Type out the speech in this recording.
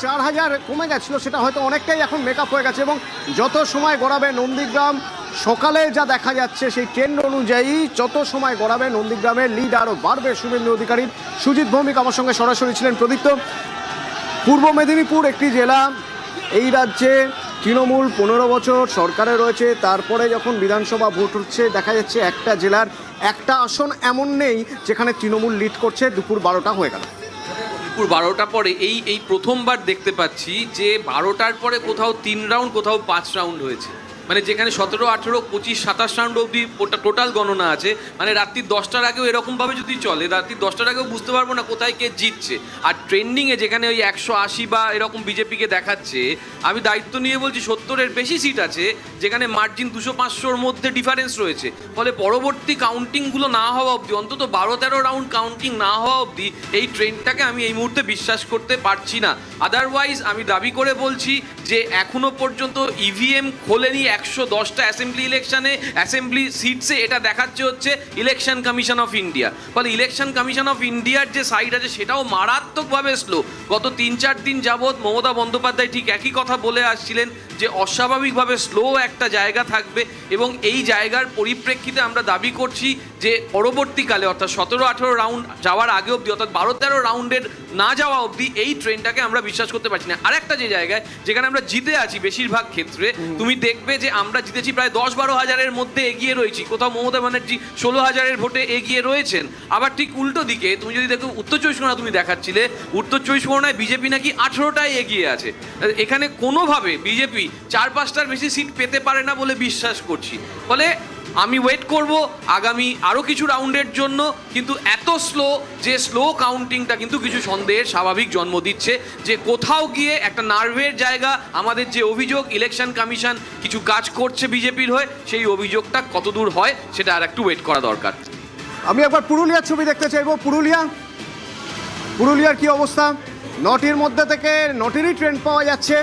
4000 কমে গেছিল, সেটা হয়তো অনেকটাই এখন মেকআপ হয়ে গেছে। এবং যত সময় গড়াবে নন্দীগ্রাম, সকালে যা দেখা যাচ্ছে সেই ট্রেন্ড অনুযায়ী যত সময় গড়াবে নন্দীগ্রামের লিড আরও বাড়বে শুভেন্দু অধিকারীর। সুজিত ভৌমিক আমার সঙ্গে সরাসরি ছিলেন। প্রদীপ্ত, পূর্ব মেদিনীপুর একটি জেলা, এই রাজ্যে তৃণমূল 15 বছর সরকারে রয়েছে, তারপরে যখন বিধানসভা ভোট হচ্ছে দেখা যাচ্ছে একটা জেলার একটা আসন এমন নেই যেখানে তৃণমূল লিড করছে। দুপুর 12টা হয়ে গেল। দুপুর 12টা পরে এই প্রথমবার দেখতে পাচ্ছি যে 12টার পরে কোথাও 3 রাউন্ড কোথাও 5 রাউন্ড হয়েছে। মানে যেখানে 17, 18, 25, 27 রাউন্ড অবধি টোটাল গণনা আছে। মানে রাত্রি 10টার আগেও এরকমভাবে যদি চলে, রাত্রি 10টার আগেও বুঝতে পারবো না কোথায় কে জিতছে। আর ট্রেন্ডিংয়ে যেখানে ওই 180 বা এরকম বিজেপিকে দেখাচ্ছে, আমি দায়িত্ব নিয়ে বলছি 70-এর বেশি সিট আছে যেখানে মার্জিন 200-500-র মধ্যে ডিফারেন্স রয়েছে। ফলে পরবর্তী কাউন্টিংগুলো না হওয়া অবধি, অন্তত 12-13 রাউন্ড কাউন্টিং না হওয়া অবধি এই ট্রেন্ডটাকে আমি এই মুহূর্তে বিশ্বাস করতে পারছি না। আদারওয়াইজ আমি দাবি করে বলছি যে এখনো পর্যন্ত ইভিএম খোলেনি 110টা অ্যাসেম্বলি ইলেকশনে, অ্যাসেম্বলি সিটসে। এটা দেখাচ্ছে হচ্ছে ইলেকশন কমিশন অফ ইন্ডিয়া। ফলে ইলেকশন কমিশন অফ ইন্ডিয়ার যে সাইড আছে সেটাও মারাত্মকভাবে স্লো। গত 3-4 দিন যাবৎ মমতা বন্দ্যোপাধ্যায় ঠিক একই কথা বলে আসছিলেন যে অস্বাভাবিকভাবে স্লো একটা জায়গা থাকবে। এবং এই জায়গার পরিপ্রেক্ষিতে আমরা দাবি করছি যে পরবর্তীকালে অর্থাৎ 17-18 রাউন্ড যাওয়ার আগে অবধি, অর্থাৎ 12-13 রাউন্ডের না যাওয়া অবধি এই ট্রেনটাকে আমরা বিশ্বাস করতে পারছি না। আরেকটা যে জায়গায় যেখানে আমরা জিতে আছি বেশিরভাগ ক্ষেত্রে, তুমি দেখবে যে আমরা জিতেছি প্রায় 10-12 হাজারের মধ্যে এগিয়ে রয়েছি। কোথাও মমতা ব্যানার্জি 16 হাজারের ভোটে এগিয়ে রয়েছেন। আবার ঠিক উল্টো দিকে তুমি যদি দেখো উত্তর 24 পরগনা, তুমি দেখাচ্ছিলে উত্তর 24 পরগনায় বিজেপি নাকি 18টায় এগিয়ে আছে। এখানে কোনোভাবে বিজেপি 4-5টার বেশি সিট পেতে পারে না বলে বিশ্বাস করছি। ফলে আমি ওয়েট করব আগামী আরও কিছু রাউন্ডের জন্য। কিন্তু এত স্লো, যে স্লো কাউন্টিংটা কিন্তু কিছু সন্দেহের স্বাভাবিক জন্ম দিচ্ছে যে কোথাও গিয়ে একটা নার্ভের জায়গা। আমাদের যে অভিযোগ ইলেকশন কমিশন কিছু কাজ করছে বিজেপির হয়ে, সেই অভিযোগটা কতদূর হয় সেটা আর একটু ওয়েট করা দরকার। আমি একবার পুরুলিয়ার ছবি দেখতে চাইবো। পুরুলিয়ার কি অবস্থা? নটির মধ্যে থেকে নটিরই ট্রেন্ড পাওয়া যাচ্ছে।